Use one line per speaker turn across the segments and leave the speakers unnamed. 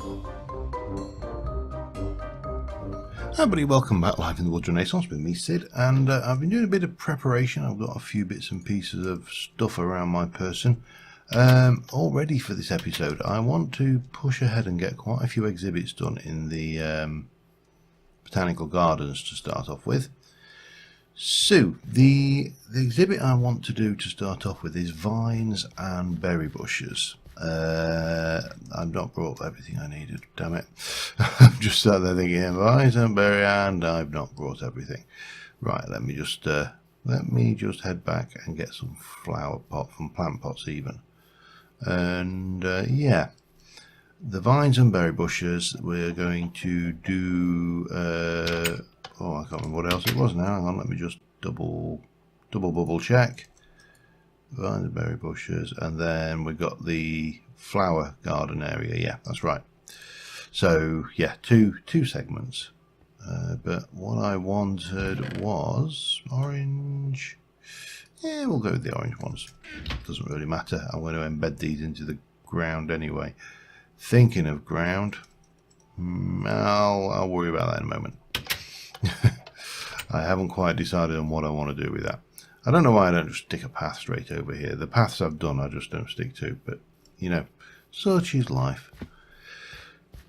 Hi everybody, welcome back live in the Woods Renaissance with me, Sid, and I've been doing a bit of preparation. I've got a few bits and pieces of stuff around my person all ready for this episode. I want to push ahead and get quite a few exhibits done in the Botanical Gardens to start off with. So, the exhibit I want to do to start off with is vines and berry bushes. I've not brought everything I needed, damn it. I'm just sat there thinking vines and berry, and I've not brought everything. Right, let me just head back and get some flower pot from plant pots even. And yeah, the vines and berry bushes we're going to do. Oh, I can't remember what else it was now. Hang on, let me just double bubble check. Vines and berry bushes, and then we've got the flower garden area. Yeah, that's right. So yeah, two segments. But what I wanted was orange. Yeah, we'll go with the orange ones. Doesn't really matter. I'm going to embed these into the ground anyway. Thinking of ground, I'll worry about that in a moment. I haven't quite decided on what I want to do with that. I don't know why I don't just stick a path straight over here. The paths I've done I just don't stick to, but you know, such is life.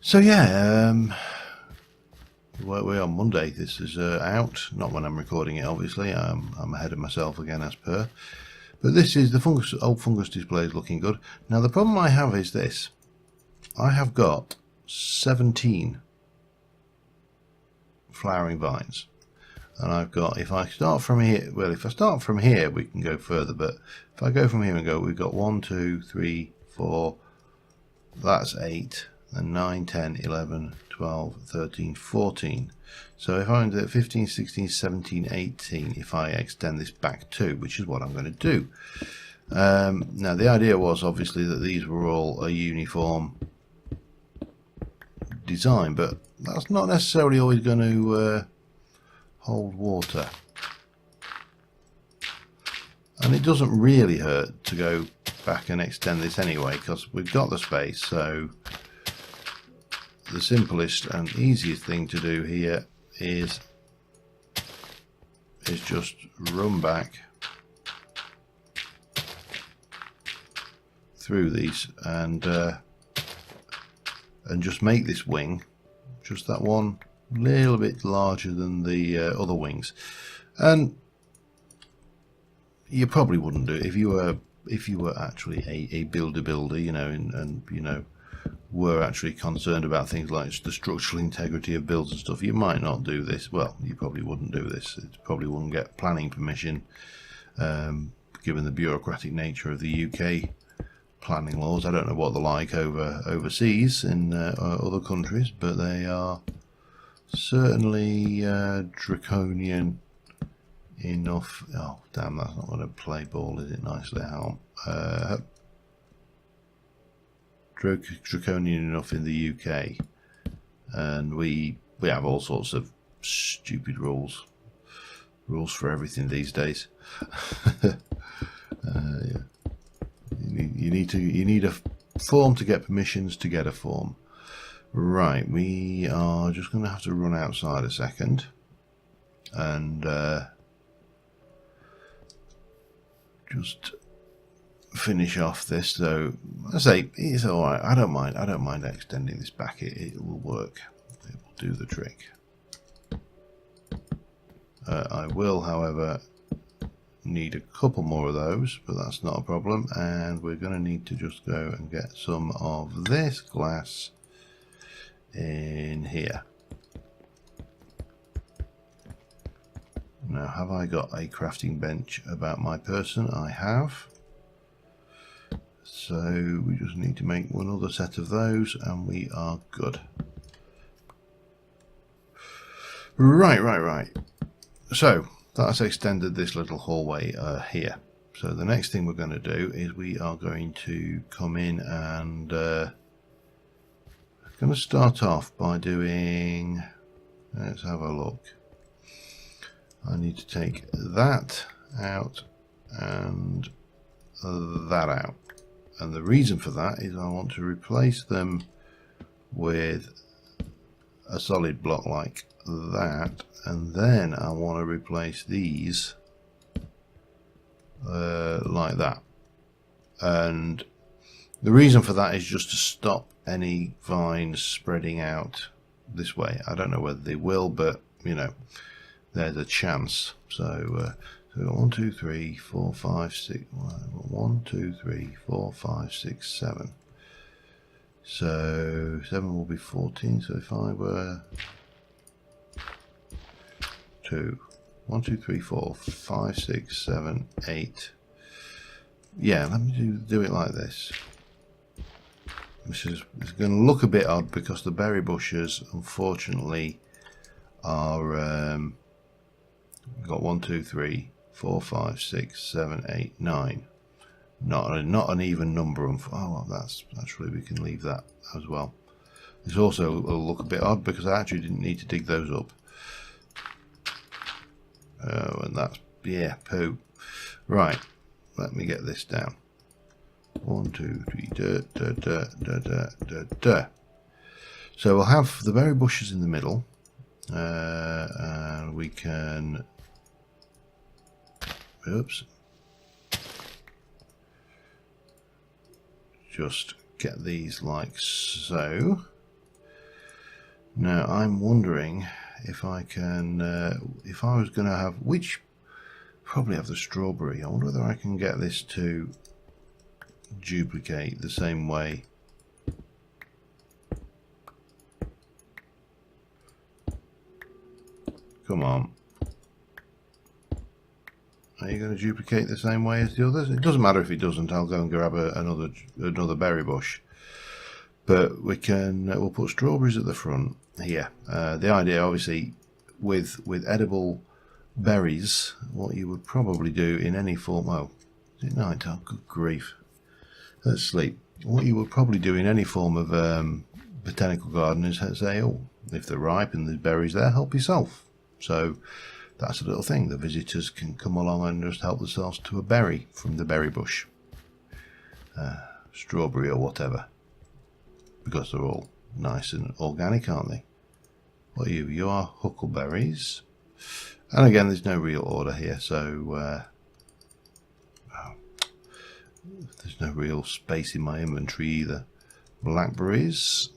So yeah, we're on Monday. This is out, not when I'm recording it obviously. I'm ahead of myself again as per. But this is the old fungus display is looking good. Now the problem I have is this. I have got 17 flowering vines. And I've got, if I start from here, well, if I start from here, we can go further. But if I go from here and go, we've got 1, 2, 3, 4, that's 8, then 9, 10, 11, 12, 13, 14. So if I'm at 15, 16, 17, 18, if I extend this back to, which is what I'm going to do. Now, the idea was obviously that these were all a uniform design, but that's not necessarily always going to hold water, and it doesn't really hurt to go back and extend this anyway because we've got the space. So the simplest and easiest thing to do here is just run back through these and just make this wing, just that one little bit larger than the other wings. And you probably wouldn't do it if you were actually a builder, you know, and you know, were actually concerned about things like the structural integrity of builds and stuff. You might not do this. Well, you probably wouldn't do this. It probably wouldn't get planning permission, given the bureaucratic nature of the UK planning laws. I don't know what they're like overseas in other countries, but they are certainly draconian enough. Oh damn, that's not going to play ball, is it? Nicely, how draconian enough in the UK, and we have all sorts of stupid rules for everything these days. Yeah. You need a form to get permissions to get a form. Right, we are just going to have to run outside a second and just finish off this. So I say it's all right. I don't mind extending this back. It will work. It will do the trick. I will, however, need a couple more of those, but that's not a problem. And we're going to need to just go and get some of this glass in here. Now, have I got a crafting bench about my person? I have. So we just need to make one other set of those and we are good. Right. So that's extended this little hallway here. So the next thing we're going to do is we are going to come in and going to start off by doing, let's have a look. I need to take that out and that out, and the reason for that is I want to replace them with a solid block like that, and then I want to replace these like that. And the reason for that is just to stop any vines spreading out this way. I don't know whether they will, but you know, there's a chance. So, so 1, 2, 3, 4, 5, 6. 1, 2, 3, 4, 5, 6, 7. So 7 will be 14. So if I were 2, 1, 2, 3, 4, 5, 6, 7, 8. Yeah, let me do it like this. It's going to look a bit odd because the berry bushes, unfortunately, are got 1, 2, 3, 4, 5, 6, 7, 8, 9. Not an even number. Oh, that's really, we can leave that as well. This also will look a bit odd because I actually didn't need to dig those up. Oh, and that's, yeah, poo. Right, let me get this down. 1, 2, 3. So we'll have the berry bushes in the middle, and we can. Oops. Just get these like so. Now I'm wondering if I can, if I was going to have, which probably have the strawberry. I wonder whether I can get this to duplicate the same way. Come on. Are you going to duplicate the same way as the others? It doesn't matter if it doesn't. I'll go and grab another berry bush. But we can. We'll put strawberries at the front here. The idea, obviously, with edible berries, what you would probably do in any form. Oh, is it night time? Good grief. Let's sleep. What you would probably do in any form of botanical garden is say, oh, if they're ripe and there's berries there, help yourself. So that's a little thing. The visitors can come along and just help themselves to a berry from the berry bush, strawberry or whatever, because they're all nice and organic, aren't they? What are you? You are huckleberries. And again, there's no real order here, so there's no real space in my inventory either. Blackberries.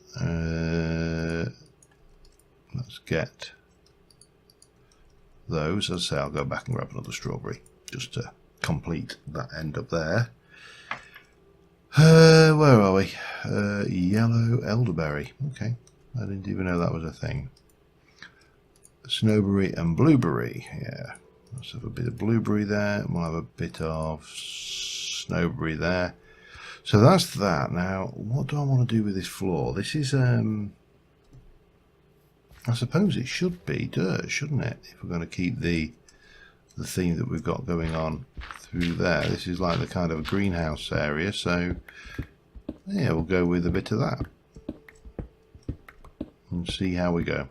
Let's get those. As I say, I'll go back and grab another strawberry just to complete that end up there. Where are we? Yellow elderberry. Okay, I didn't even know that was a thing. Snowberry and blueberry. Yeah, let's have a bit of blueberry there. We'll have a bit of snowberry there. So that's that. Now, what do I want to do with this floor? This is, I suppose it should be dirt, shouldn't it? If we're going to keep the theme that we've got going on through there. This is like the kind of greenhouse area, so yeah, we'll go with a bit of that and see how we go.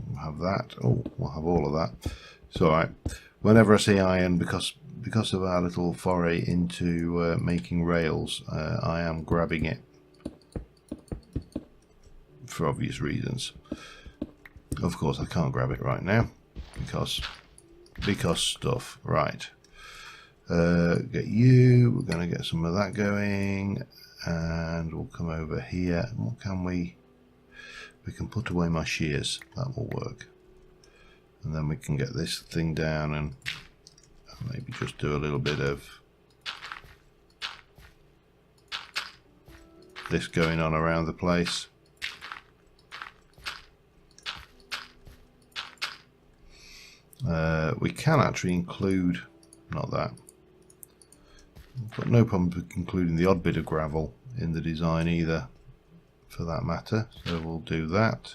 We'll have that. Oh, we'll have all of that. It's all right. Whenever I see iron, because of our little foray into making rails, I am grabbing it for obvious reasons. Of course, I can't grab it right now because stuff. Right. Get you. We're going to get some of that going, and we'll come over here. What can we? We can put away my shears. That will work. And then we can get this thing down and maybe just do a little bit of this going on around the place. We can actually include, not that, I've got no problem with including the odd bit of gravel in the design either, for that matter, so we'll do that.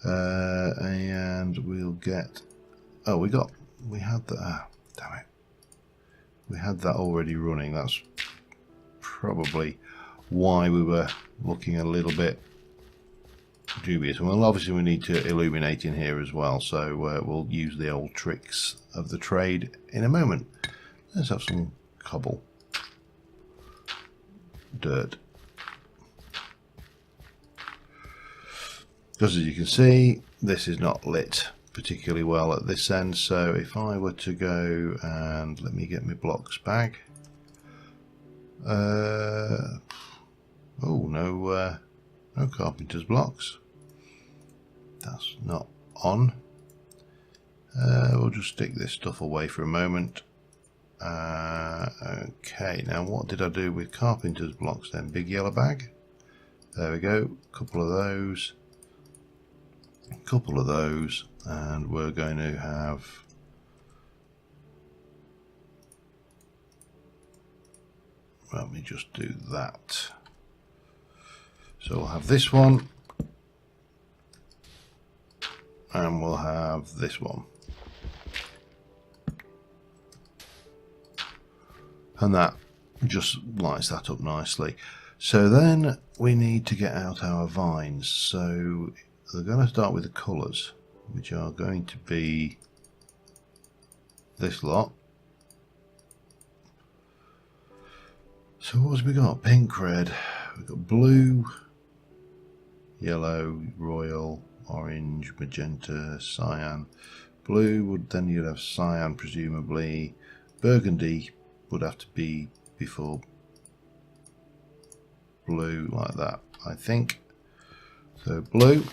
And we'll get, oh, we had that, damn it, we had that already running. That's probably why we were looking a little bit dubious. Well, obviously we need to illuminate in here as well, so we'll use the old tricks of the trade in a moment. Let's have some cobble. dirt. Because as you can see, this is not lit particularly well at this end, so if I were to go and let me get my blocks back. Oh, no carpenter's blocks. That's not on. We'll just stick this stuff away for a moment. Okay, now what did I do with carpenter's blocks then? Big yellow bag. There we go. Couple of those, and we're going to have let me just do that. So we'll have this one, and we'll have this one, and that just lights that up nicely. So then we need to get out our vines, so they're going to start with the colours, which are going to be this lot. So what have we got? Pink, red, we've got blue, yellow, royal, orange, magenta, cyan. Blue would then you'd have cyan presumably. Burgundy would have to be before blue, like that, I think. So blue,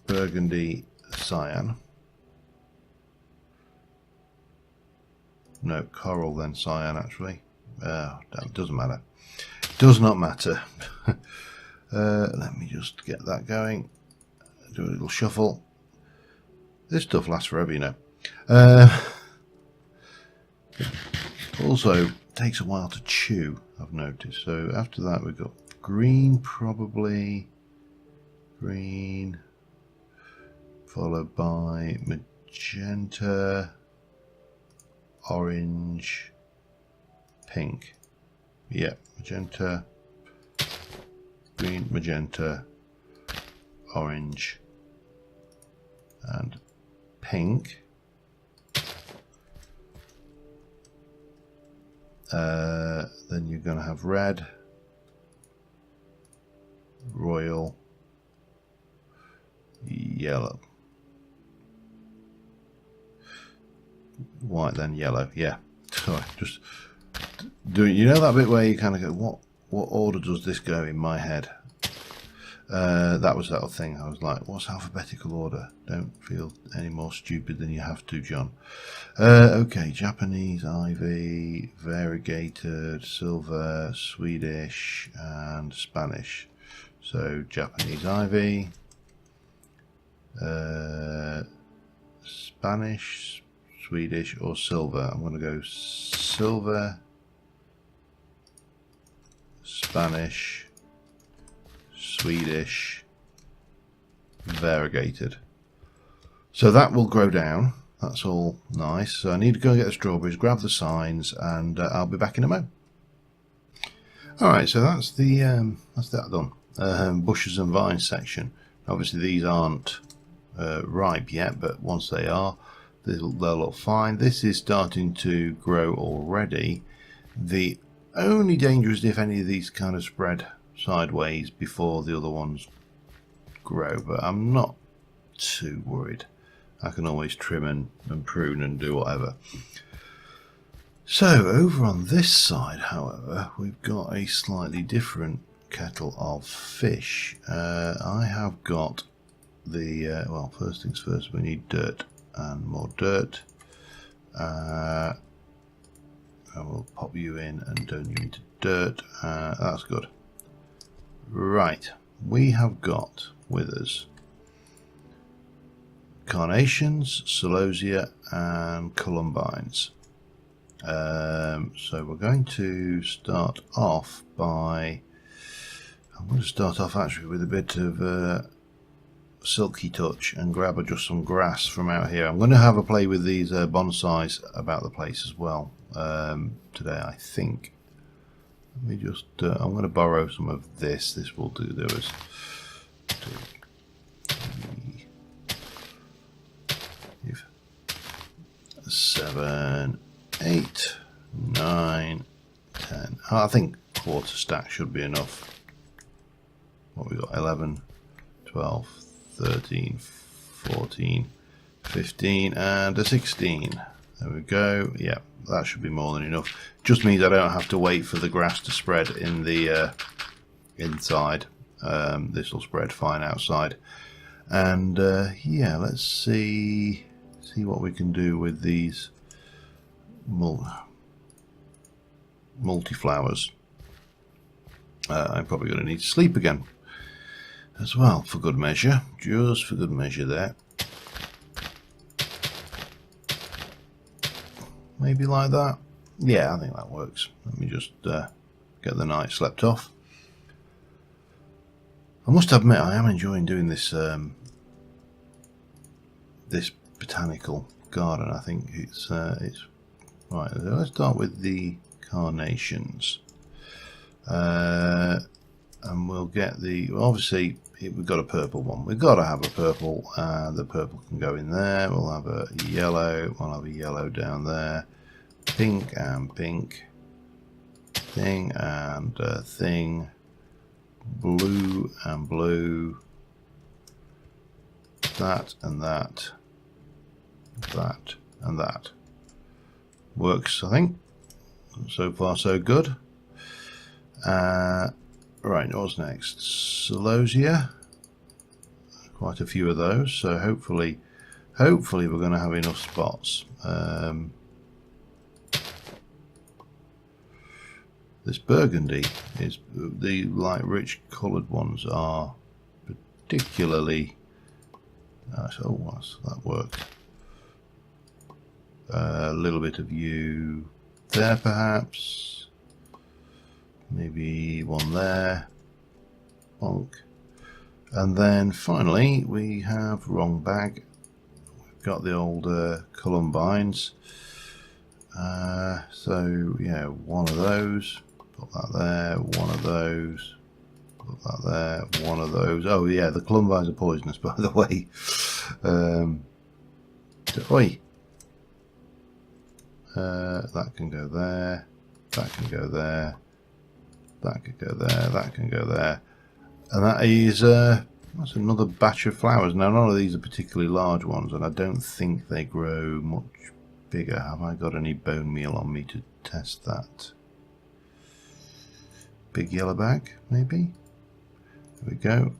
burgundy, cyan. No, coral then cyan actually. That doesn't matter. Does not matter. Let me just get that going. Do a little shuffle. This stuff lasts forever, you know. Also takes a while to chew, I've noticed. So after that we've got green, probably green, followed by magenta, orange, pink. Yeah, magenta, green, magenta, orange, and pink. Then you're going to have red, royal, yellow, white, then yellow. Yeah, sorry, just doing. You know that bit where you kind of go, what order does this go in my head? That was that thing. I was like, what's alphabetical order? Don't feel any more stupid than you have to, John. Okay, Japanese, ivy, variegated, silver, Swedish, and Spanish. So Japanese ivy, Spanish, Swedish, or silver. I'm going to go silver, Spanish, Swedish, variegated. So that will grow down. That's all nice. So I need to go and get the strawberries, grab the signs, and I'll be back in a moment. Alright, so that's that done. Bushes and vines section. Obviously these aren't ripe yet, but once they are, they'll look fine. This is starting to grow already. The only danger is if any of these kind of spread sideways before the other ones grow, but I'm not too worried. I can always trim and prune and do whatever. So over on this side, however, we've got a slightly different kettle of fish. I have got the well, first things first, we need dirt and more dirt. I will pop you in and turn you into dirt. That's good. Right, we have got with us carnations, celosia, and columbines. So we're going to start off by, I'm going to start off actually with a bit of silky touch and grab just some grass from out here. I'm going to have a play with these bonsais about the place as well today, I think. Let me just, I'm going to borrow some of this. This will do. There was 2, 3, 7, 8, 9, 10. I think quarter stack should be enough. What we got? 11, 12, 13, 14, 15 and a 16. There we go. Yeah, that should be more than enough. Just means I don't have to wait for the grass to spread in the inside. This will spread fine outside. And yeah, let's see what we can do with these multi-flowers. I'm probably going to need to sleep again as well, for good measure. Just for good measure there. Maybe like that. Yeah, I think that works. Let me just get the night slept off. I must admit, I am enjoying doing this this botanical garden. I think it's right. Let's start with the carnations, and we'll get the. Obviously, we've got a purple one. We've got to have a purple. The purple can go in there. We'll have a yellow. We'll have a yellow down there. Pink and pink. Thing and thing. Blue and blue. That and that. That and that. Works, I think. So far, so good. Right, what's next? Celosia. Quite a few of those. So hopefully we're going to have enough spots. This burgundy is the light rich coloured ones are particularly. Oh, that worked. A little bit of you there, perhaps. Maybe one there. Bonk. And then finally we have wrong bag. We've got the old columbines. So yeah, one of those. Put that there. One of those. Put that there. One of those. Oh yeah, the columbines are poisonous, by the way. Oi. That can go there. That can go there. That can go there. That can go there. And that is that's another batch of flowers. Now none of these are particularly large ones, and I don't think they grow much bigger. Have I got any bone meal on me to test that? Big yellow bag, maybe. There we go.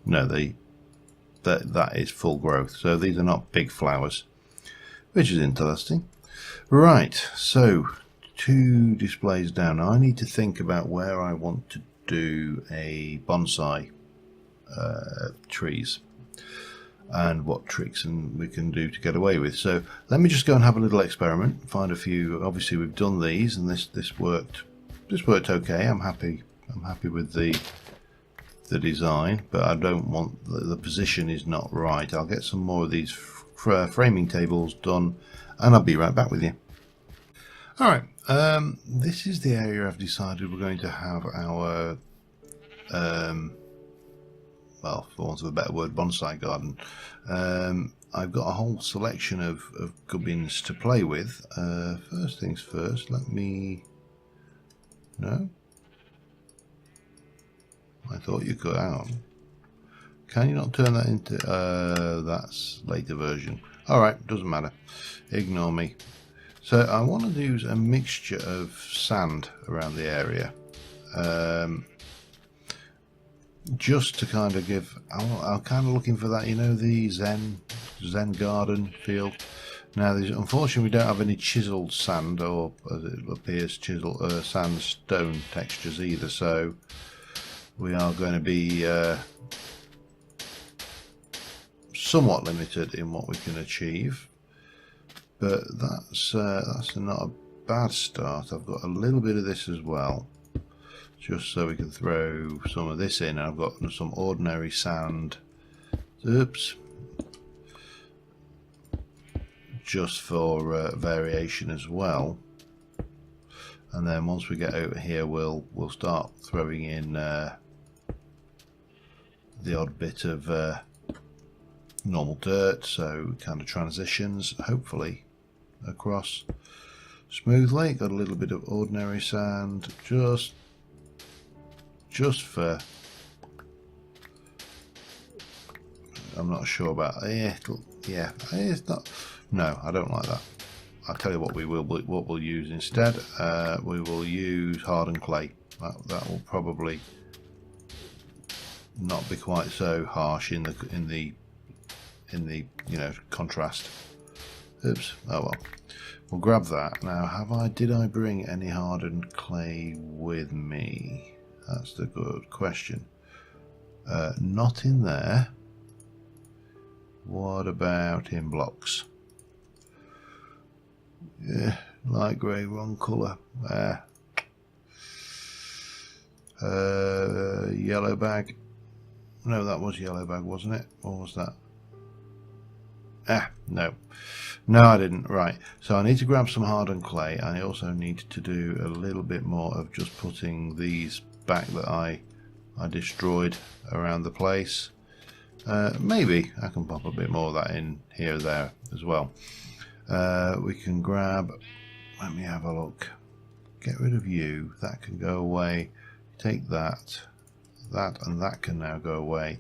No, that is full growth. So these are not big flowers, which is interesting. Right, so 2 displays down. Now I need to think about where I want to do a bonsai trees and what tricks we can do to get away with. So let me just go and have a little experiment, find a few. Obviously we've done these and this worked okay. I'm happy with the design, but I don't want the position is not right. I'll get some more of these framing tables done and I'll be right back with you. Alright, this is the area I've decided we're going to have our well, for want of a better word, bonsai garden. I've got a whole selection of gubbins to play with. First things first, let me... No? I thought you could. Hang on. Can you not turn that into... that's later version. Alright, doesn't matter. Ignore me. So I want to use a mixture of sand around the area. Just to kind of give... I'm kind of looking for that, you know, the Zen garden feel. Now, unfortunately, we don't have any chiseled sand, or as it appears, sandstone textures either. So we are going to be somewhat limited in what we can achieve. But that's not a bad start. I've got a little bit of this as well, just so we can throw some of this in. I've got some ordinary sand. Oops. Just for variation as well. And then once we get over here, we'll start throwing in the odd bit of normal dirt, so kind of transitions, hopefully, across. smoothly. Got a little bit of ordinary sand, just for, I'm not sure about it. Yeah, it's not. No, I don't like that. I'll tell you what we'll use instead. We will use hardened clay. That will probably not be quite so harsh in the contrast. Oops. Oh well. We'll grab that. Now, did I bring any hardened clay with me? That's the good question. Not in there. What about in blocks? Yeah, light grey, wrong colour. Yellow bag. No, that was yellow bag, wasn't it? Or was that? No. No, I didn't. Right. So I need to grab some hardened clay. I also need to do a little bit more of just putting these back that I destroyed around the place. Maybe I can pop a bit more of that in here or there as well. We can grab, let me have a look. Get rid of you. That can go away. Take that and that can now go away.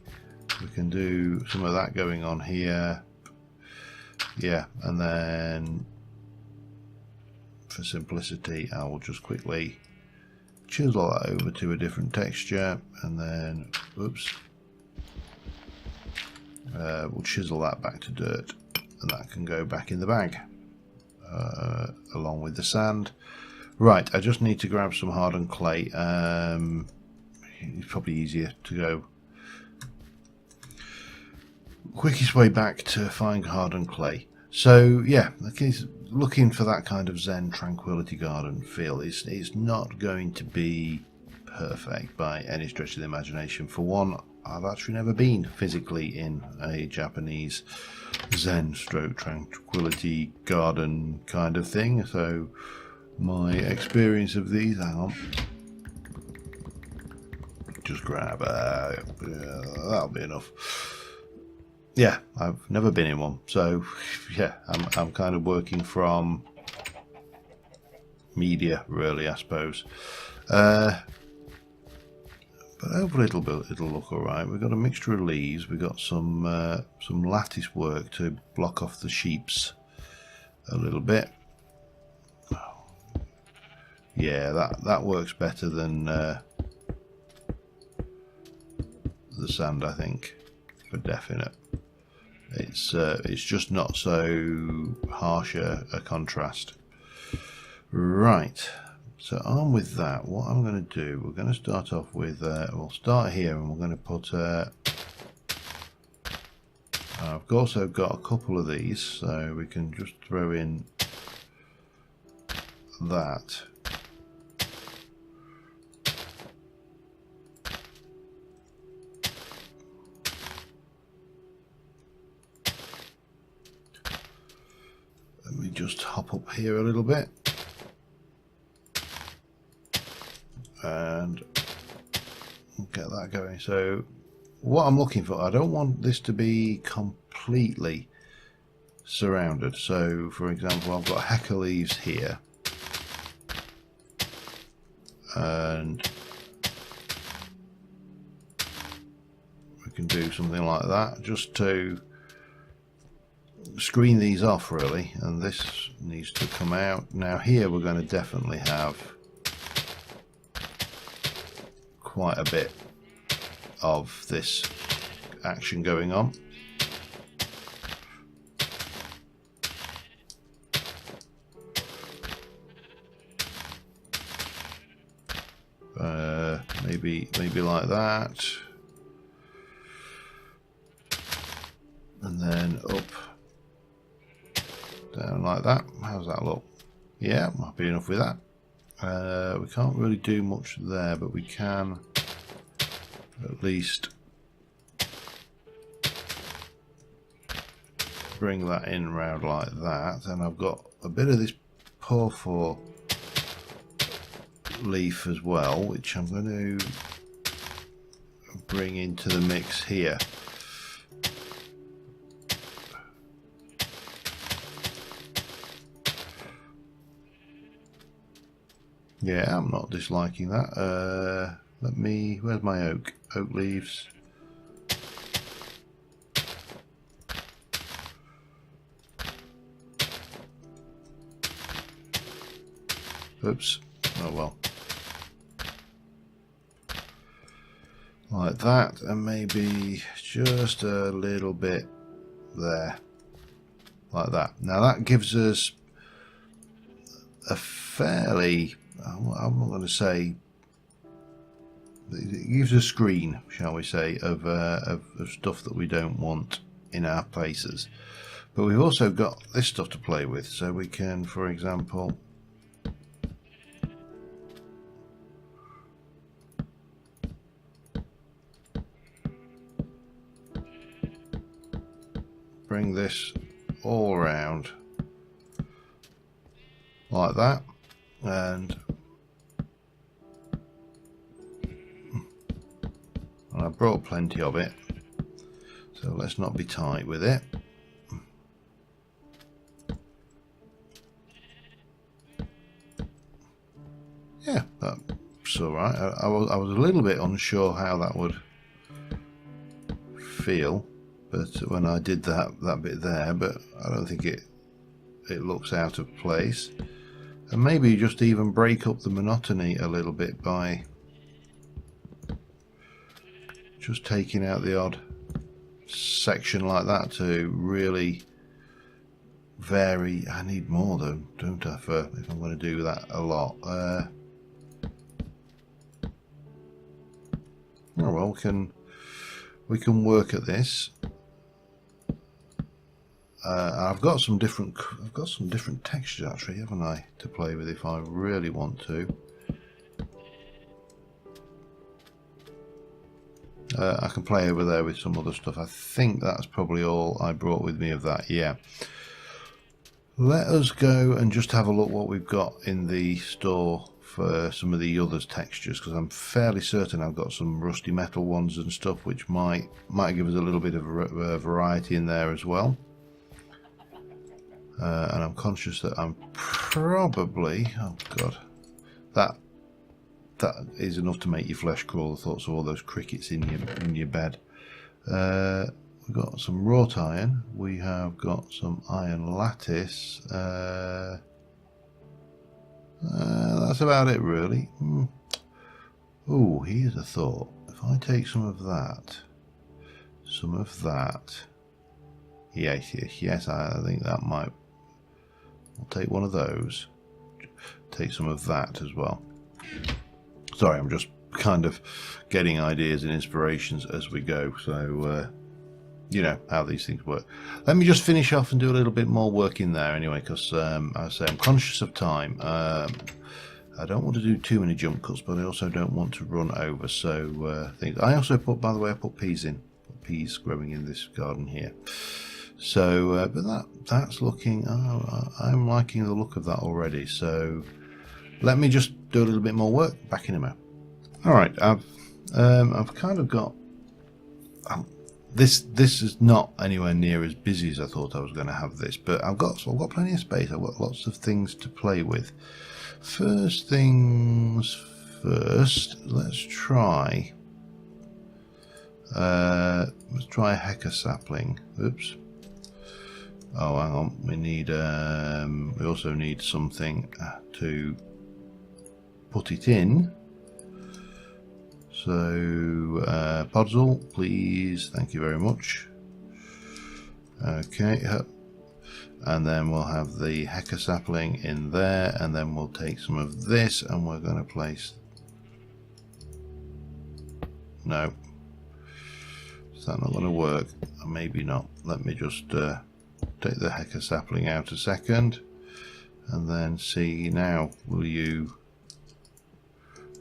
We can do some of that going on here. Yeah, and then for simplicity I will just quickly chisel that over to a different texture, and then oops, we'll chisel that back to dirt, and that can go back in the bag along with the sand. Right, I just need to grab some hardened clay. It's probably easier to go quickest way back to find hardened clay. So yeah, looking for that kind of Zen tranquility garden feel. It's not going to be perfect by any stretch of the imagination. For one, I've actually never been physically in a Japanese Zen stroke tranquility garden kind of thing, so my experience of these, hang on, just grab that'll be enough. Yeah, I've never been in one, so yeah, I'm kind of working from media really, I suppose. But hopefully it'll look alright. We've got a mixture of leaves, we've got some lattice work to block off the sheeps a little bit. Yeah, that works better than the sand, I think, for definite. It's just not so harsh a contrast. Right, so on with that, what I'm going to do, we're going to start off with, we'll start here and we're going to put, I've also got a couple of these, so we can just throw in that. Let me just hop up here a little bit and get that going. So what I'm looking for, I don't want this to be completely surrounded. So for example, I've got a heck of leaves here, and we can do something like that just to screen these off really, and this needs to come out. Now here we're going to definitely have quite a bit of this action going on. Maybe like that, and then up, down like that. How's that look? Yeah, I'm happy enough with that. We can't really do much there, but we can at least bring that in round like that. And I've got a bit of this porphyr leaf as well, which I'm going to bring into the mix here. Yeah, I'm not disliking that. Where's my oak? Oak leaves. Oops. Oh well. Like that, and maybe just a little bit there. Like that. Now that gives us a fairly, I'm not going to say, it gives a screen, shall we say, of stuff that we don't want in our places. But we've also got this stuff to play with, so we can, for example, bring this all around like that, and I brought plenty of it, so let's not be tight with it. Yeah, that's alright. I was a little bit unsure how that would feel, but when I did that bit there, but I don't think it looks out of place. And maybe just even break up the monotony a little bit by just taking out the odd section like that to really vary. I need more though, don't I, if I'm going to do that a lot. Oh well, we can work at this. I've got some different textures actually, haven't I, to play with if I really want to. I can play over there with some other stuff. I think that's probably all I brought with me of that. Yeah. Let us go and just have a look what we've got in the store for some of the others textures, because I'm fairly certain I've got some rusty metal ones and stuff which might give us a little bit of variety in there as well. And I'm conscious that I'm probably, oh god, that is enough to make your flesh crawl, the thoughts of all those crickets in your bed. We've got some wrought iron, we have got some iron lattice, that's about it really. Oh, here's a thought. If I take some of that, yes, I think that might, I'll take one of those, take some of that as well. Sorry, I'm just kind of getting ideas and inspirations as we go, so you know how these things work. Let me just finish off and do a little bit more work in there anyway, because I say I'm conscious of time. I don't want to do too many jump cuts, but I also don't want to run over. So things. I also put, by the way, I put peas in, peas growing in this garden here. So, but that's looking. I'm liking the look of that already. So let me just do a little bit more work. Back in a moment. All right, I've kind of got. This is not anywhere near as busy as I thought I was going to have this, but I've got plenty of space. I've got lots of things to play with. First things first, let's try a hecker sapling. Oops. Oh, hang on. We need. We also need something to put it in. So, Podzol, please. Thank you very much. Okay. And then we'll have the hecker sapling in there, and then we'll take some of this and we're going to place. No. Is that not going to work? Maybe not. Let me just take the hecker sapling out a second and then see now. Will you?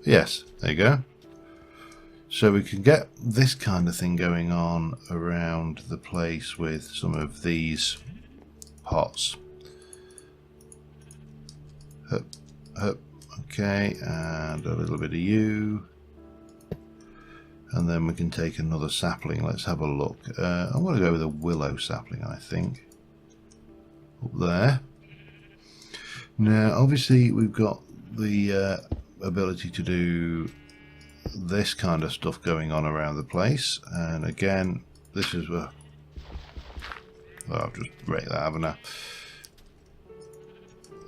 Yes, there you go. So we can get this kind of thing going on around the place with some of these pots. Hup, hup. Okay, and a little bit of you. And then we can take another sapling. Let's have a look. I'm going to go with a willow sapling, I think. Up there. Now, obviously, we've got the ability to do this kind of stuff going on around the place. And again, this is where I've just wrecked that, haven't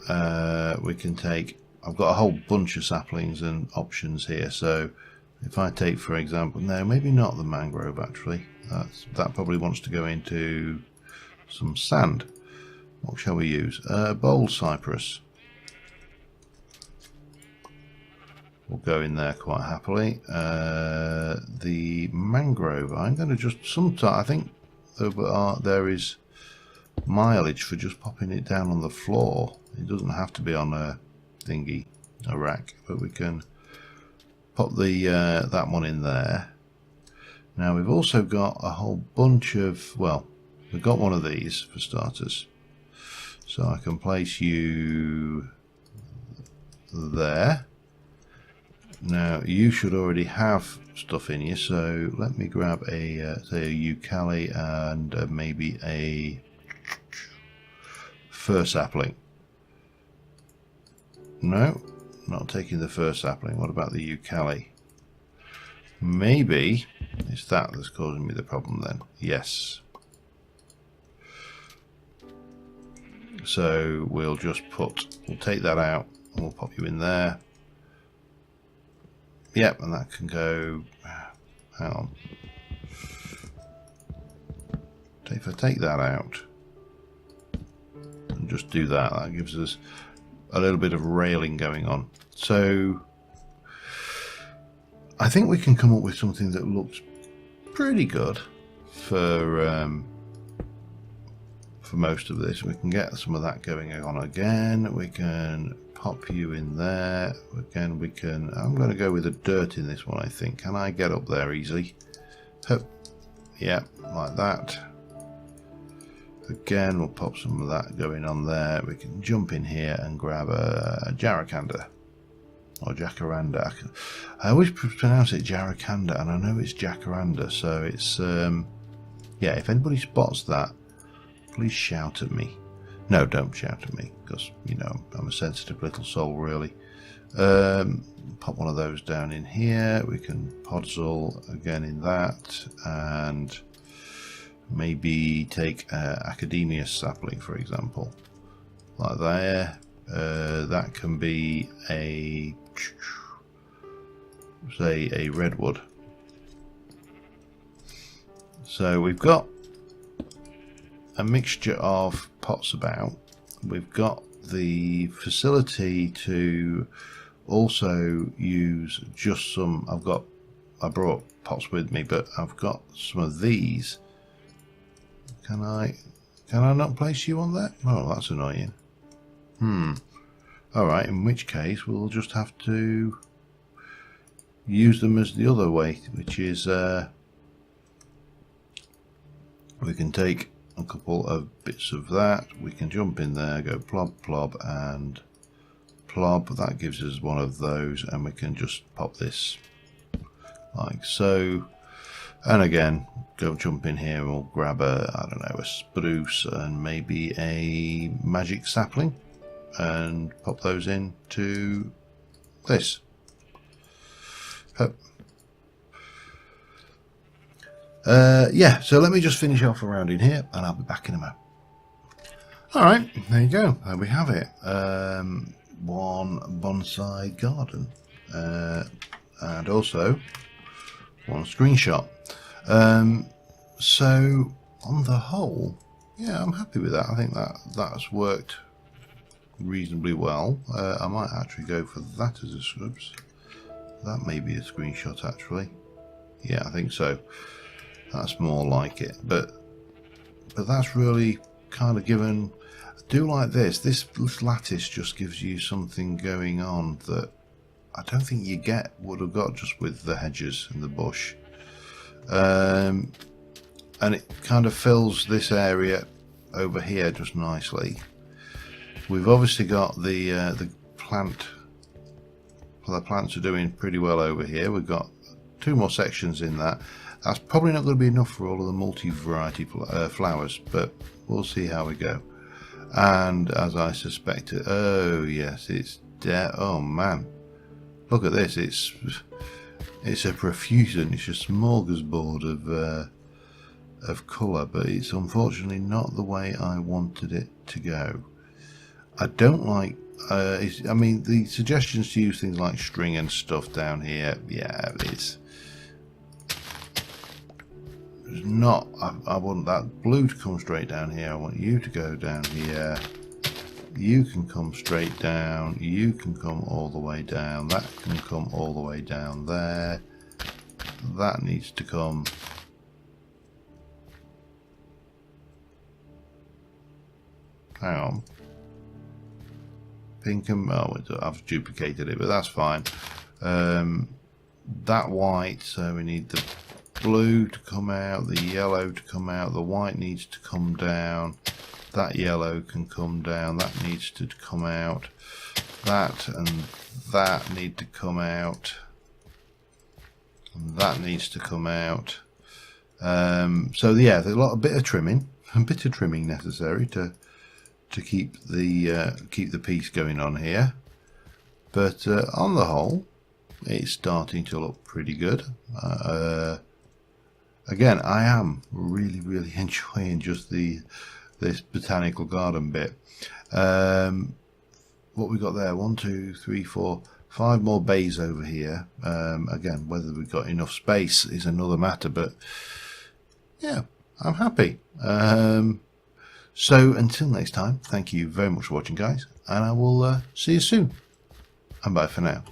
I? We can take, I've got a whole bunch of saplings and options here. So if I take, for example, no, maybe not the mangrove actually. That probably wants to go into some sand. What shall we use? Bold cypress. We'll go in there quite happily. The mangrove, I'm going to just, I think there is mileage for just popping it down on the floor. It doesn't have to be on a thingy, a rack, but we can pop the that one in there. Now we've also got a whole bunch of, well, we've got one of these for starters, so I can place you there. Now you should already have stuff in you, so let me grab a say a eucalypt and maybe a fir sapling. No, not taking the fir sapling. What about the eucalypt? Maybe it's that that's causing me the problem then. Yes. So we'll take that out and we'll pop you in there. Yep, and that can go, hang on. If I take that out and just do that, that gives us a little bit of railing going on. So I think we can come up with something that looks pretty good for most of this. We can get some of that going on again. We can pop you in there again. We can, I'm going to go with the dirt in this one, I think. Can I get up there easily? Hup. Yeah, like that. Again, we'll pop some of that going on there. We can jump in here and grab a jaracanda or jacaranda. I always pronounce it jaracanda and I know it's jacaranda, so it's yeah, if anybody spots that, please shout at me. No, don't shout at me, because, you know, I'm a sensitive little soul, really. Pop one of those down in here. We can podzol again in that, and maybe take academia sapling, for example, like there. That can be a, say, a redwood. So we've got a mixture of pots about. We've got the facility to also use just some, I brought pots with me, but I've got some of these. Can I not place you on that? Oh, that's annoying. Alright, in which case we'll just have to use them as the other way, which is we can take a couple of bits of that, we can jump in there, go plob, plob, and plob. That gives us one of those, and we can just pop this like so. And again, go jump in here and we'll grab a, I don't know, a spruce and maybe a magic sapling and pop those into this. Yeah, so let me just finish off around in here and I'll be back in a moment. Alright, there you go, there we have it. One bonsai garden and also one screenshot. So on the whole, yeah, I'm happy with that. I think that's worked reasonably well. I might actually go for that as a scrubs. That may be a screenshot actually. Yeah, I think so. That's more like it, but that's really kind of given. I do like this. This lattice just gives you something going on that I don't think you would have got just with the hedges and the bush. And it kind of fills this area over here just nicely. We've obviously got the plant. Well, the plants are doing pretty well over here. We've got 2 more sections in that. That's probably not going to be enough for all of the multi-variety flowers, but we'll see how we go. And as I suspected, oh yes, it's oh man, look at this. It's a profusion. It's a smorgasbord of colour, but it's unfortunately not the way I wanted it to go. I don't like. I mean, the suggestions to use things like string and stuff down here. Yeah, it's not. I want that blue to come straight down here. I want you to go down here. You can come straight down. You can come all the way down. That can come all the way down there. That needs to come. Hang on. Pink and, oh, I've duplicated it, but that's fine. That white, so we need the blue to come out, the yellow to come out, the white needs to come down. That yellow can come down, that needs to come out, that and that need to come out, and that needs to come out. So yeah, there's a bit of trimming necessary to keep the piece going on here, but on the whole, it's starting to look pretty good. Again, I am really enjoying just this botanical garden bit. What we got there, 1, 2, 3, 4, 5 more bays over here. Again, whether we've got enough space is another matter, but yeah, I'm happy. So until next time, thank you very much for watching, guys, and I will see you soon, and bye for now.